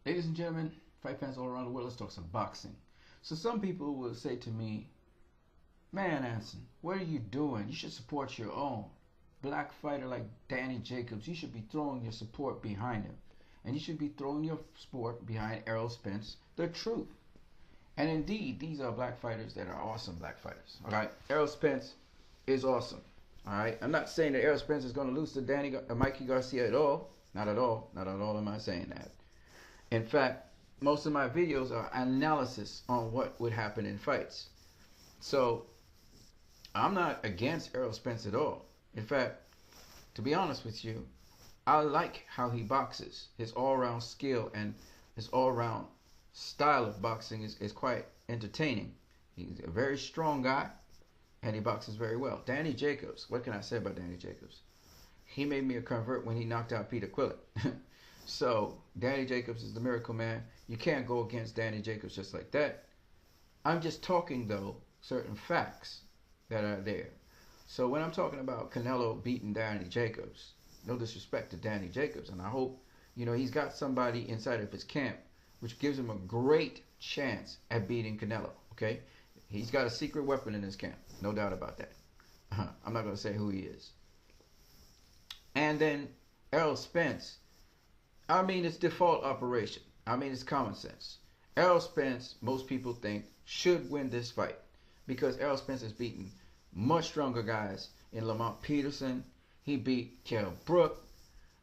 Ladies and gentlemen, fight fans all around the world, let's talk some boxing. So some people will say to me, man, Anson, what are you doing? You should support your own. Black fighter like Danny Jacobs, you should be throwing your support behind him. And you should be throwing your support behind Errol Spence, the truth. And indeed, these are black fighters that are awesome black fighters. All right, Errol Spence is awesome. All right, I'm not saying that Errol Spence is going to lose to Mikey Garcia at all. Not at all. Not at all am I saying that. In fact, most of my videos are analysis on what would happen in fights. So I'm not against Errol Spence at all. In fact, to be honest with you, I like how he boxes. His all-around skill and his all-around style of boxing is quite entertaining. He's a very strong guy, and he boxes very well. Danny Jacobs, what can I say about Danny Jacobs? He made me a convert when he knocked out Peter Quillett. So Danny Jacobs is the miracle man. You can't go against Danny Jacobs just like that. I'm just talking, though, certain facts that are there. So when I'm talking about Canelo beating Danny Jacobs, no disrespect to Danny Jacobs, and I hope, he's got somebody inside of his camp which gives him a great chance at beating Canelo, okay? He's got a secret weapon in his camp, no doubt about that. I'm not going to say who he is. And then Errol Spence, it's default operation. It's common sense. Errol Spence, most people think, should win this fight because Errol Spence has beaten much stronger guys in Lamont Peterson. He beat Kell Brook.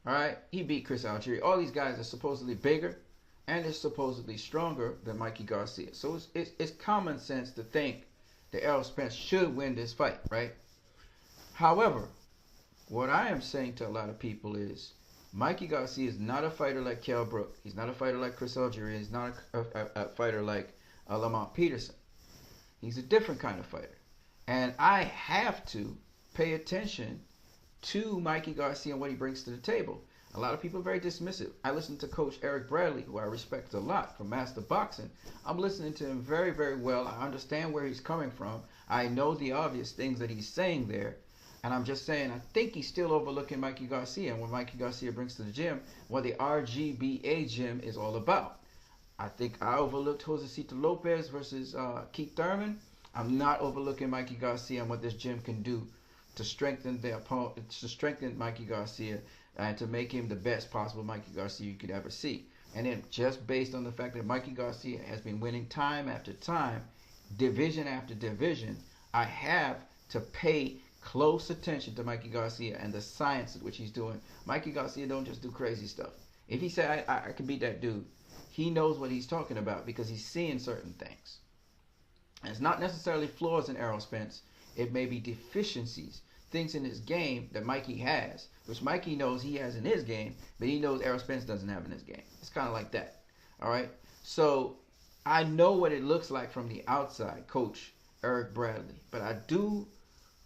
All right, he beat Chris Algieri. All these guys are supposedly bigger and they're supposedly stronger than Mikey Garcia. So it's common sense to think that Errol Spence should win this fight, right? However, what I am saying to a lot of people is Mikey Garcia is not a fighter like Kell Brook. He's not a fighter like Chris Algieri. He's not a fighter like Lamont Peterson. He's a different kind of fighter. And I have to pay attention to Mikey Garcia and what he brings to the table. A lot of people are very dismissive. I listen to Coach Eric Bradley, who I respect a lot, from Master Boxing. I'm listening to him very, very well. I understand where he's coming from. I know the obvious things that he's saying there. And I'm just saying, I think he's still overlooking Mikey Garcia and what Mikey Garcia brings to the gym, what the RGBA gym is all about. I think I overlooked Josecito Lopez versus Keith Thurman. I'm not overlooking Mikey Garcia and what this gym can do to strengthen the opponent, to strengthen Mikey Garcia and to make him the best possible Mikey Garcia you could ever see. And then just based on the fact that Mikey Garcia has been winning time after time, division after division, I have to pay close attention to Mikey Garcia and the science at which he's doing. Mikey Garcia don't just do crazy stuff. If he say I can beat that dude, he knows what he's talking about because he's seeing certain things. And it's not necessarily flaws in Errol Spence. It may be deficiencies, things in his game that Mikey has, which Mikey knows he has in his game, but he knows Errol Spence doesn't have in his game. It's kind of like that. All right? So I know what it looks like from the outside, Coach Eric Bradley. But I do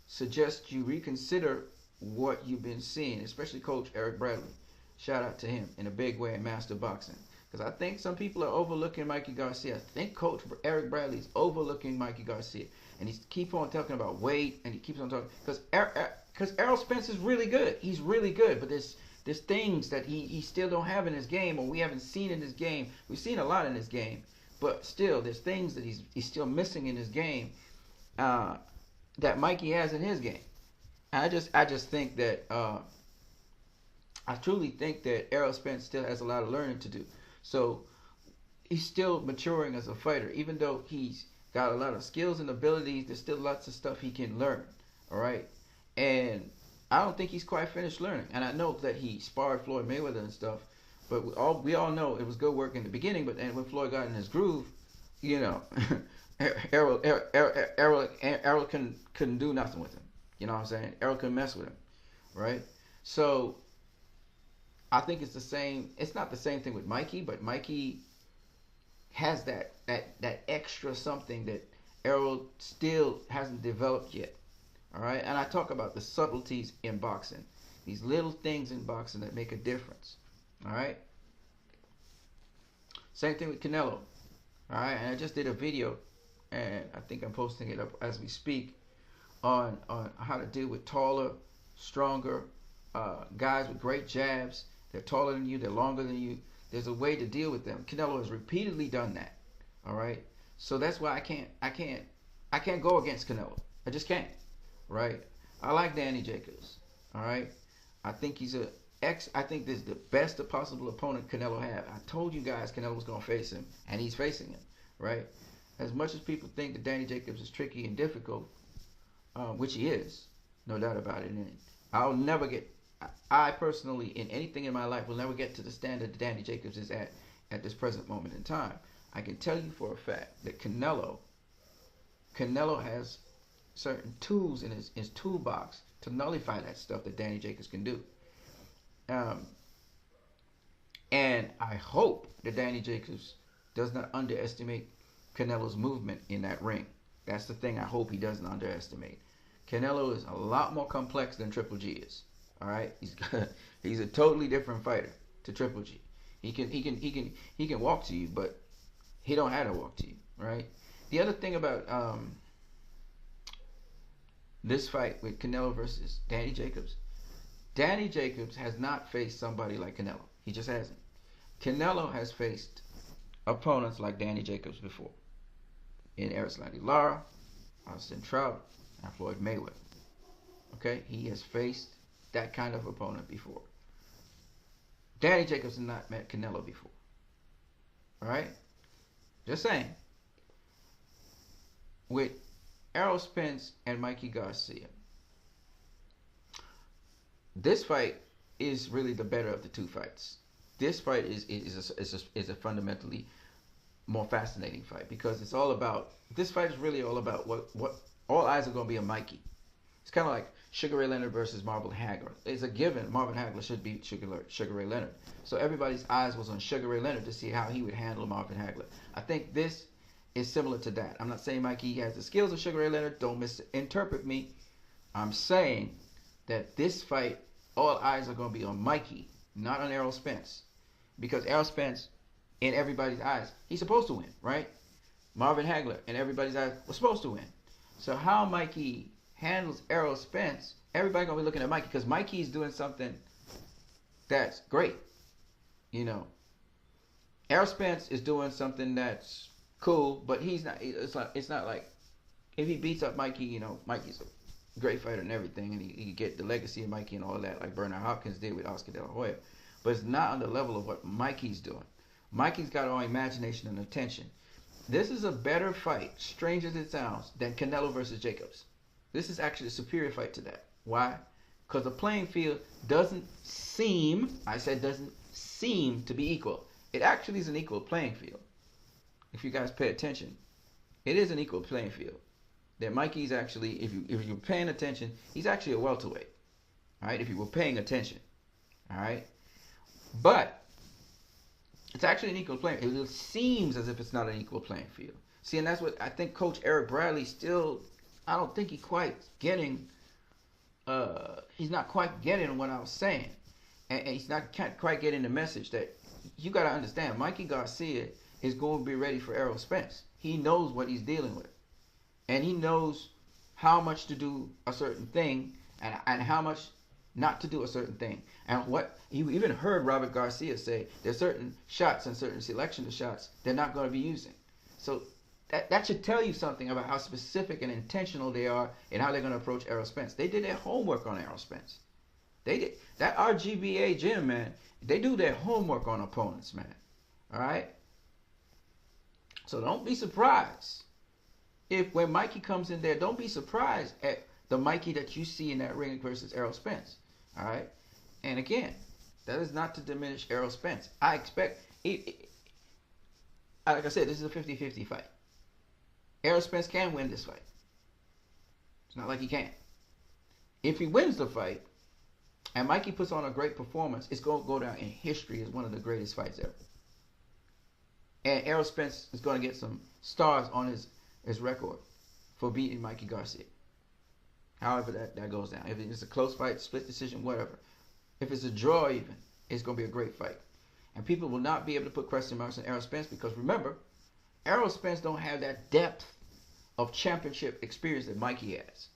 suggest you reconsider what you've been seeing, especially Coach Eric Bradley. Shout out to him in a big way in Master Boxing. Because I think some people are overlooking Mikey Garcia. I think Coach Eric Bradley is overlooking Mikey Garcia. And he keeps on talking about weight, and he keeps on talking. Because Errol Spence is really good. He's really good. But there's things that he still don't have in his game, or we haven't seen in his game. We've seen a lot in his game. But still, there's things that he's still missing in his game that Mikey has in his game. And I just think that I truly think that Errol Spence still has a lot of learning to do. So he's still maturing as a fighter, even though he's got a lot of skills and abilities. There's still lots of stuff he can learn. All right, and I don't think he's quite finished learning. And I know that he sparred Floyd Mayweather and stuff, but we all know it was good work in the beginning. But then when Floyd got in his groove, Errol couldn't do nothing with him. You know what I'm saying? Errol couldn't mess with him, right? So I think it's the same. It's not the same thing with Mikey, but Mikey has that extra something that Errol still hasn't developed yet. All right, and I talk about the subtleties in boxing, these little things in boxing that make a difference. All right. Same thing with Canelo. All right, and I just did a video, and I think I'm posting it up as we speak on how to deal with taller, stronger guys with great jabs. They're taller than you. They're longer than you. There's a way to deal with them. Canelo has repeatedly done that. All right. So that's why I can't go against Canelo. I just can't. Right. I like Danny Jacobs. All right. I think he's I think this is the best possible opponent Canelo had. I told you guys Canelo was gonna face him, and he's facing him. Right. As much as people think that Danny Jacobs is tricky and difficult, which he is, no doubt about it. And I'll never get. I personally, in anything in my life, will never get to the standard that Danny Jacobs is at this present moment in time. I can tell you for a fact that Canelo has certain tools in his toolbox to nullify that stuff that Danny Jacobs can do. And I hope that Danny Jacobs does not underestimate Canelo's movement in that ring. That's the thing I hope he doesn't underestimate. Canelo is a lot more complex than Triple G is. All right, he's a totally different fighter to Triple G. He can walk to you, but he don't have to walk to you, right? The other thing about this fight with Canelo versus Danny Jacobs has not faced somebody like Canelo. He just hasn't. Canelo has faced opponents like Danny Jacobs before, in Erislandy Lara, Austin Trout, and Floyd Mayweather. Okay, he has faced that kind of opponent before. Danny Jacobs has not met Canelo before. Alright? Just saying. With Errol Spence and Mikey Garcia, this fight is really the better of the two fights. This fight is a fundamentally more fascinating fight because it's all about, this fight is really all about what all eyes are going to be on Mikey. It's kind of like Sugar Ray Leonard versus Marvin Hagler. It's a given Marvin Hagler should beat Sugar Ray Leonard. So everybody's eyes was on Sugar Ray Leonard to see how he would handle Marvin Hagler. I think this is similar to that. I'm not saying Mikey has the skills of Sugar Ray Leonard. Don't misinterpret me. I'm saying that this fight, all eyes are going to be on Mikey, not on Errol Spence. Because Errol Spence, in everybody's eyes, he's supposed to win, right? Marvin Hagler, in everybody's eyes, was supposed to win. So how Mikey handles Errol Spence, everybody's going to be looking at Mikey because Mikey's doing something that's great. You know, Errol Spence is doing something that's cool, but he's not, it's not like, if he beats up Mikey, you know, Mikey's a great fighter and everything, and he get the legacy of Mikey and all that, like Bernard Hopkins did with Oscar De La Hoya. But it's not on the level of what Mikey's doing. Mikey's got all imagination and attention. This is a better fight, strange as it sounds, than Canelo versus Jacobs. This is actually a superior fight to that. Why? Because the playing field doesn't seem, I said doesn't seem to be equal. It actually is an equal playing field. If you guys pay attention, it is an equal playing field. That Mikey's actually, if you're paying attention, he's actually a welterweight. All right, if you were paying attention. All right, but it's actually an equal playing field. It seems as if it's not an equal playing field. See, and that's what I think Coach Eric Bradley still, I don't think he's quite getting, he's not quite getting what I was saying. And he's not quite getting the message that you got to understand. Mikey Garcia is going to be ready for Errol Spence. He knows what he's dealing with. And he knows how much to do a certain thing and how much not to do a certain thing. And what you even heard Robert Garcia say, there's certain shots and certain selection of shots they're not going to be using. So that should tell you something about how specific and intentional they are in how they're going to approach Errol Spence. They did their homework on Errol Spence. They did. That RGBA gym, man, they do their homework on opponents, man. All right? So don't be surprised. If when Mikey comes in there, don't be surprised at the Mikey that you see in that ring versus Errol Spence. All right? And again, that is not to diminish Errol Spence. I expect, like I said, this is a 50-50 fight. Errol Spence can win this fight. It's not like he can't. If he wins the fight, and Mikey puts on a great performance, it's going to go down in history as one of the greatest fights ever. And Errol Spence is going to get some stars on his record for beating Mikey Garcia. However that goes down. If it's a close fight, split decision, whatever. If it's a draw even, it's going to be a great fight. And people will not be able to put question marks on Errol Spence because remember, Errol Spence don't have that depth of championship experience that Mikey has.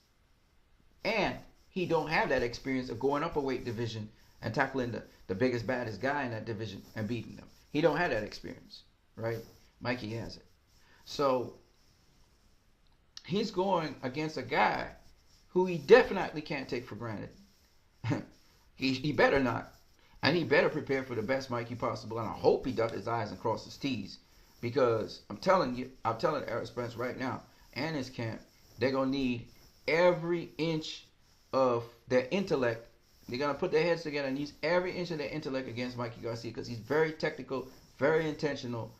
And he don't have that experience of going up a weight division and tackling the biggest, baddest guy in that division and beating them. He don't have that experience, right? Mikey has it. So he's going against a guy who he definitely can't take for granted. he better not. And he better prepare for the best Mikey possible. And I hope he dots his I's and crosses his T's. Because I'm telling Errol Spence right now and his camp, they're going to need every inch of their intellect. They're going to put their heads together and use every inch of their intellect against Mikey Garcia, because he's very technical, very intentional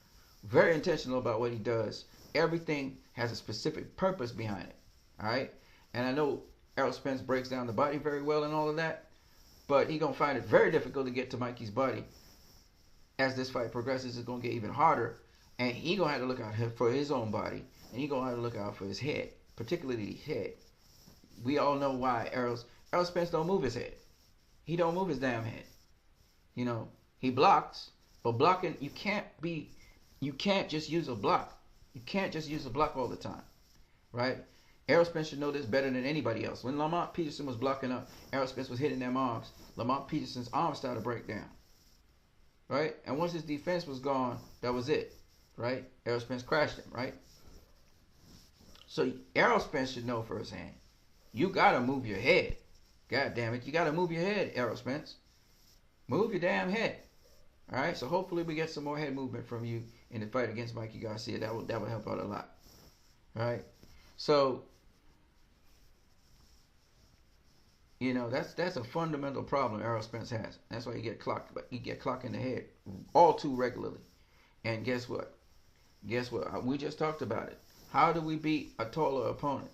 about what he does. Everything has a specific purpose behind it. All right? And I know Errol Spence breaks down the body very well and all of that, but he's going to find it very difficult to get to Mikey's body. As this fight progresses, it's going to get even harder. And he's going to have to look out for his own body. And he's going to have to look out for his head, particularly his head. We all know why Errol Spence don't move his head. He don't move his damn head. You know, he blocks, but blocking, you can't just use a block. You can't just use a block all the time, right? Errol Spence should know this better than anybody else. When Lamont Peterson was blocking up, Errol Spence was hitting them arms. Lamont Peterson's arms started to break down, right? And once his defense was gone, that was it, right? Errol Spence crashed him, right? So Errol Spence should know firsthand. You gotta move your head. God damn it, you gotta move your head, Errol Spence. Move your damn head. All right. So hopefully we get some more head movement from you in the fight against Mikey Garcia. That would help out a lot. All right. So you know that's a fundamental problem Errol Spence has. That's why he get clocked. But he get clocked in the head all too regularly. And guess what? We just talked about it. How do we beat a taller opponent?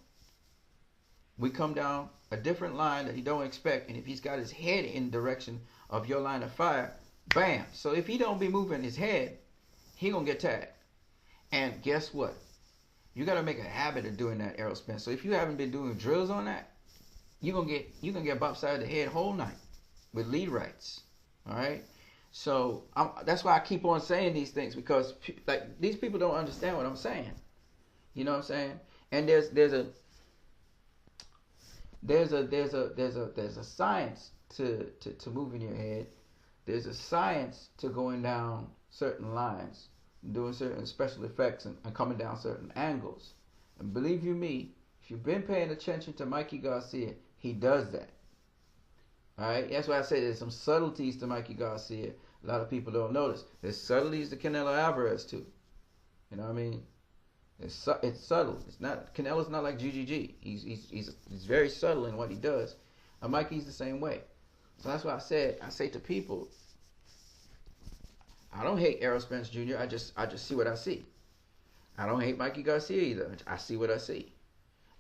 We come down a different line that you don't expect, and if he's got his head in the direction of your line of fire, bam. So if he don't be moving his head, he gonna get tagged. And guess what? You gotta make a habit of doing that, Errol Spence. So if you haven't been doing drills on that, you're gonna get bopped side of the head whole night with lead rights. All right. So that's why I keep on saying these things, because like these people don't understand what I'm saying. You know what I'm saying? And there's a science to moving your head. There's a science to going down certain lines, doing certain special effects, and coming down certain angles. And believe you me, if you've been paying attention to Mikey Garcia, he does that. All right, that's why I say there's some subtleties to Mikey Garcia. A lot of people don't notice. There's subtleties to Canelo Alvarez too. You know what I mean? It's subtle. It's not, Canelo's not like GGG. He's very subtle in what he does. And Mikey's the same way. So that's why I say to people, I don't hate Errol Spence Jr. I just see what I see. I don't hate Mikey Garcia either. I see what I see.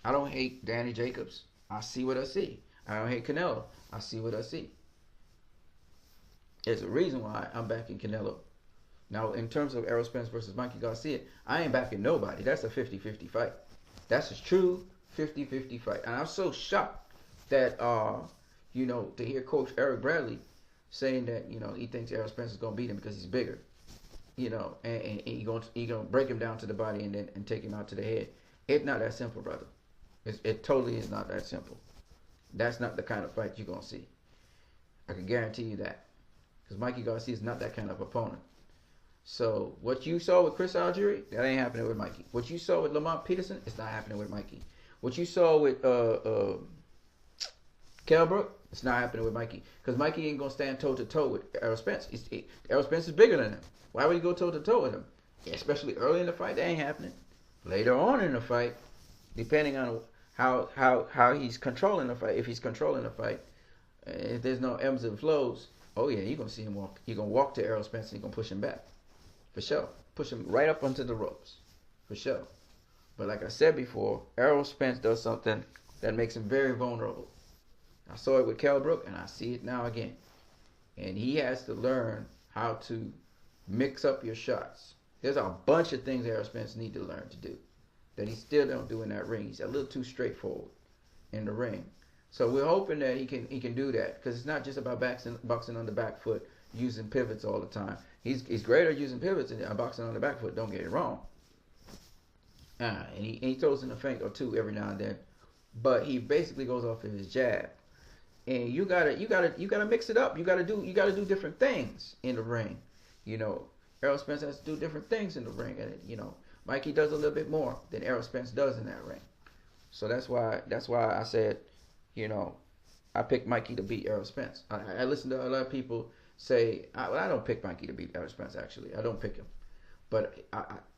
I don't hate Danny Jacobs. I see what I see. I don't hate Canelo. I see what I see. There's a reason why I'm backing Canelo. Now, in terms of Errol Spence versus Mikey Garcia, I ain't backing nobody. That's a 50-50 fight. That's a true 50-50 fight. And I'm so shocked that, you know, to hear Coach Eric Bradley saying that, you know, he thinks Errol Spence is going to beat him because he's bigger. You know, and he gonna break him down to the body and take him out to the head. It's not that simple, brother. It totally is not that simple. That's not the kind of fight you're going to see. I can guarantee you that. Because Mikey Garcia is not that kind of opponent. So what you saw with Chris Algieri, that ain't happening with Mikey. What you saw with Lamont Peterson, it's not happening with Mikey. What you saw with Kell Brook, it's not happening with Mikey. Because Mikey ain't going to stand toe-to-toe with Errol Spence. Errol Spence is bigger than him. Why would he go toe-to-toe with him? Especially early in the fight, that ain't happening. Later on in the fight, depending on how he's controlling the fight, if he's controlling the fight, if there's no ebbs and flows, oh yeah, you're going to see him walk. You're going to walk to Errol Spence and you're going to push him back. For sure. Push him right up onto the ropes. For sure. But like I said before, Errol Spence does something that makes him very vulnerable. I saw it with Kell Brook, and I see it now again. And he has to learn how to mix up your shots. There's a bunch of things Errol Spence needs to learn to do that he still don't do in that ring. He's a little too straightforward in the ring. So we're hoping that he can do that, because it's not just about boxing on the back foot, using pivots all the time. He's great at using pivots and boxing on the back foot. Don't get it wrong. And he throws in a feint or two every now and then, but he basically goes off of his jab. And you gotta mix it up. You gotta do different things in the ring. You know, Errol Spence has to do different things in the ring, and Mikey does a little bit more than Errol Spence does in that ring. So that's why I said, I picked Mikey to beat Errol Spence. I listen to a lot of people say, I don't pick Mikey to beat Errol Spence. Actually, I don't pick him, but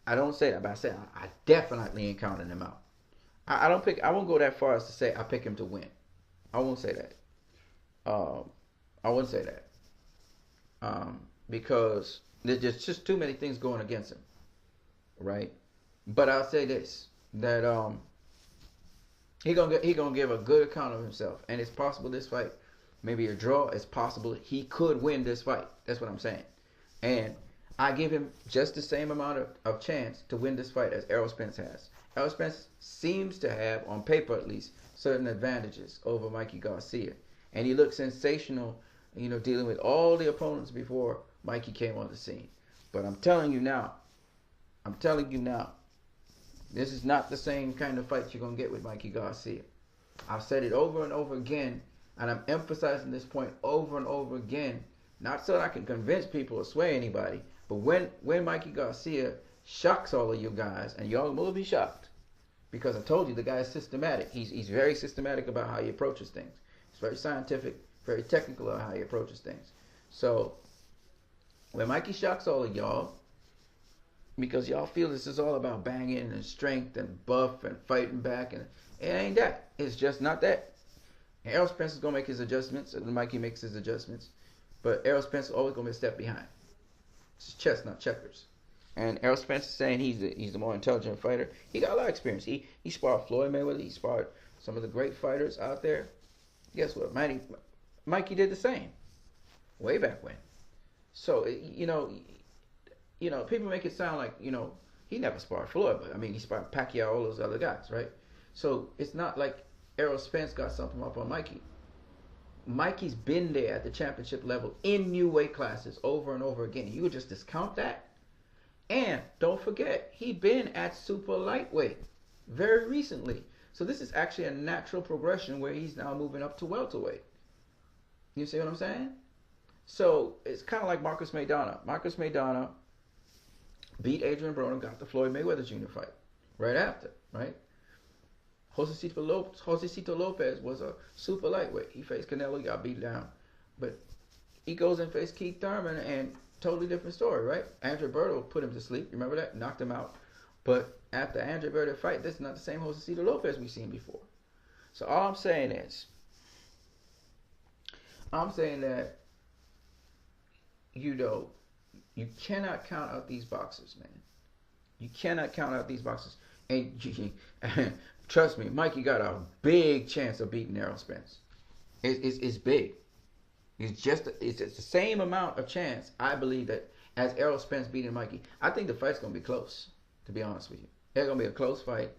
I don't say that. But I say I definitely ain't counting him out. I don't pick. I won't go that far as to say I pick him to win. I won't say that. I wouldn't say that. Because there's just too many things going against him, right? But I'll say this, that he gonna give a good account of himself, and it's possible this fight, maybe a draw. It's possible he could win this fight. That's what I'm saying, and I give him just the same amount of chance to win this fight as Errol Spence has. Errol Spence seems to have, on paper at least, certain advantages over Mikey Garcia, and he looked sensational, dealing with all the opponents before Mikey came on the scene. But I'm telling you now, this is not the same kind of fight you're going to get with Mikey Garcia. I've said it over and over again, and I'm emphasizing this point over and over again, not so that I can convince people or sway anybody, but when Mikey Garcia shocks all of you guys, and y'all will be shocked, because I told you the guy is systematic. He's very systematic about how he approaches things. He's very scientific, very technical about how he approaches things. So when Mikey shocks all of y'all, because y'all feel this is all about banging and strength and buff and fighting back, and it ain't that. It's just not that. Errol Spence is gonna make his adjustments, and Mikey makes his adjustments, but Errol Spence is always gonna be a step behind. It's chess, not checkers. And Errol Spence is saying he's the more intelligent fighter. He got a lot of experience. He sparred Floyd Mayweather. He sparred some of the great fighters out there. Guess what? Mikey did the same way back when. So people make it sound like he never sparred Floyd, but I mean he sparred Pacquiao, all those other guys, right? So it's not like Errol Spence got something up on Mikey. Mikey's been there at the championship level in new weight classes over and over again. You would just discount that? And don't forget, he been at super lightweight very recently. So this is actually a natural progression where he's now moving up to welterweight. You see what I'm saying? So it's kind of like Marcus Maidana. Marcus Maidana beat Adrian Broner, got the Floyd Mayweather Jr. fight right after, right? Josecito Lopez was a super lightweight. He faced Canelo, he got beat down. But he goes and faced Keith Thurman, and totally different story, right? Andre Berto put him to sleep. Remember that? Knocked him out. But after Andre Berto fight, this is not the same Josecito Lopez we've seen before. So all I'm saying is, that, you cannot count out these boxers, man. You cannot count out these boxers. And trust me, Mikey got a big chance of beating Errol Spence. It's big. It's the same amount of chance, I believe, that as Errol Spence beating Mikey. I think the fight's going to be close, to be honest with you. It's going to be a close fight.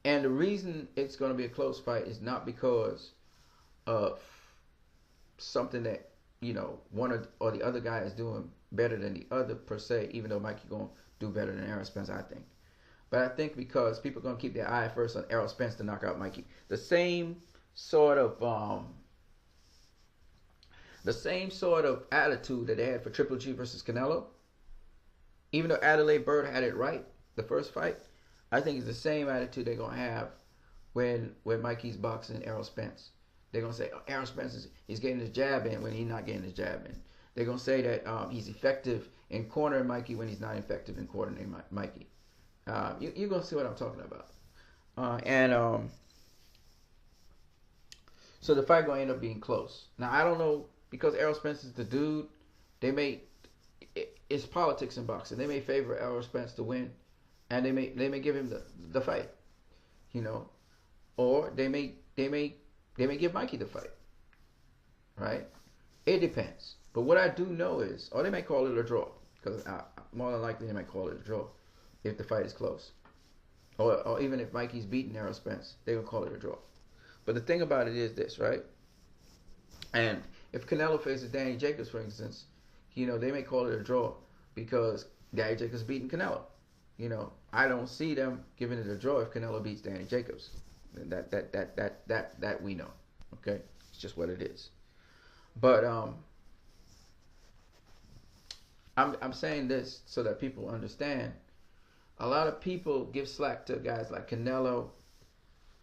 And the reason it's going to be a close fight is not because of something that, one or the other guy is doing better than the other per se, even though Mikey going to do better than Errol Spence, I think. But I think because people are going to keep their eye first on Errol Spence to knock out Mikey. The same sort of attitude that they had for Triple G versus Canelo, even though Adelaide Byrd had it right the first fight, I think it's the same attitude they're gonna have when Mikey's boxing Errol Spence. They're gonna say, Errol Spence he's getting his jab in when he's not getting his jab in. They're gonna say that he's effective in cornering Mikey when he's not effective in cornering Mikey. You're gonna see what I'm talking about. So the fight gonna end up being close. Now I don't know, because Errol Spence is the dude. It's politics in boxing. They may favor Errol Spence to win, and they may give him the fight, or they may give Mikey the fight, right? It depends. But what I do know is, or they may call it a draw, because more than likely they might call it a draw if the fight is close, or even if Mikey's beating Errol Spence, they will call it a draw. But the thing about it is this, right? And if Canelo faces Danny Jacobs, for instance, they may call it a draw because Danny Jacobs beating Canelo. I don't see them giving it a draw if Canelo beats Danny Jacobs. That we know. Okay, it's just what it is. But I'm saying this so that people understand. A lot of people give slack to guys like Canelo.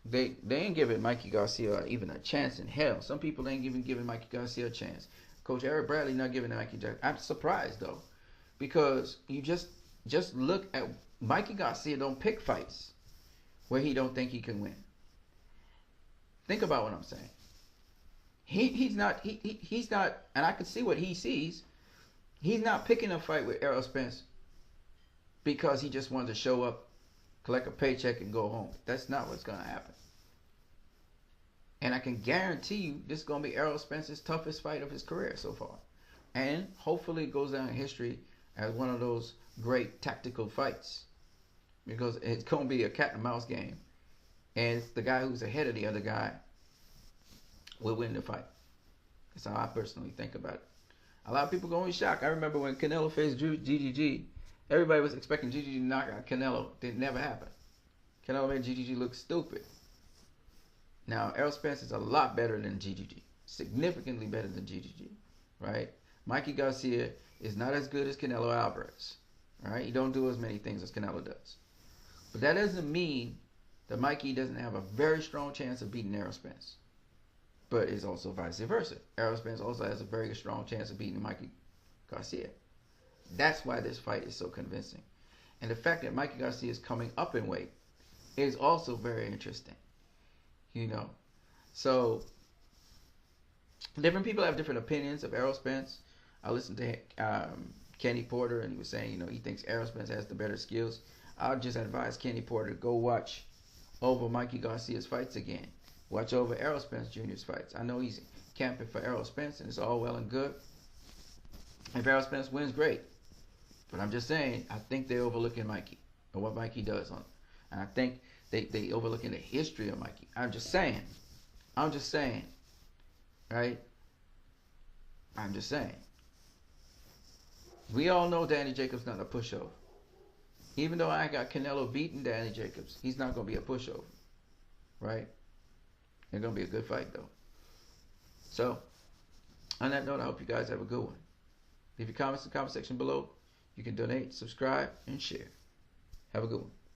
They ain't giving Mikey Garcia even a chance in hell. Some people ain't even giving Mikey Garcia a chance. Coach Eric Bradley not giving Mikey Garcia. I'm surprised though, because you just look at Mikey Garcia don't pick fights where he don't think he can win. Think about what I'm saying. He's not, and I can see what he sees. He's not picking a fight with Errol Spence because he just wants to show up, collect a paycheck, and go home. That's not what's going to happen. And I can guarantee you this is going to be Errol Spence's toughest fight of his career so far. And hopefully it goes down in history as one of those great tactical fights, because it's going to be a cat and mouse game. And the guy who's ahead of the other guy will win the fight. That's how I personally think about it. A lot of people going to be shocked. I remember when Canelo faced GGG, everybody was expecting GGG to knock out Canelo. It never happened. Canelo made GGG look stupid. Now, Errol Spence is a lot better than GGG. Significantly better than GGG. Right? Mikey Garcia is not as good as Canelo Alvarez. Right? He don't do as many things as Canelo does. But that doesn't mean that Mikey doesn't have a very strong chance of beating Errol Spence. But it's also vice versa. Errol Spence also has a very strong chance of beating Mikey Garcia. That's why this fight is so convincing. And the fact that Mikey Garcia is coming up in weight is also very interesting. You know. So, different people have different opinions of Errol Spence. I listened to Kenny Porter, and he was saying, he thinks Errol Spence has the better skills. I'll just advise Kenny Porter to go watch over Mikey Garcia's fights again. Watch over Errol Spence Jr.'s fights. I know he's camping for Errol Spence, and it's all well and good. If Errol Spence wins, great. But I'm just saying, I think they're overlooking Mikey and what Mikey does on. And I think they overlooking the history of Mikey. I'm just saying. Right? I'm just saying. We all know Danny Jacobs not a pushover. Even though I got Canelo beating Danny Jacobs, he's not going to be a pushover. Right? It's going to be a good fight, though. So, on that note, I hope you guys have a good one. Leave your comments in the comment section below. You can donate, subscribe, and share. Have a good one.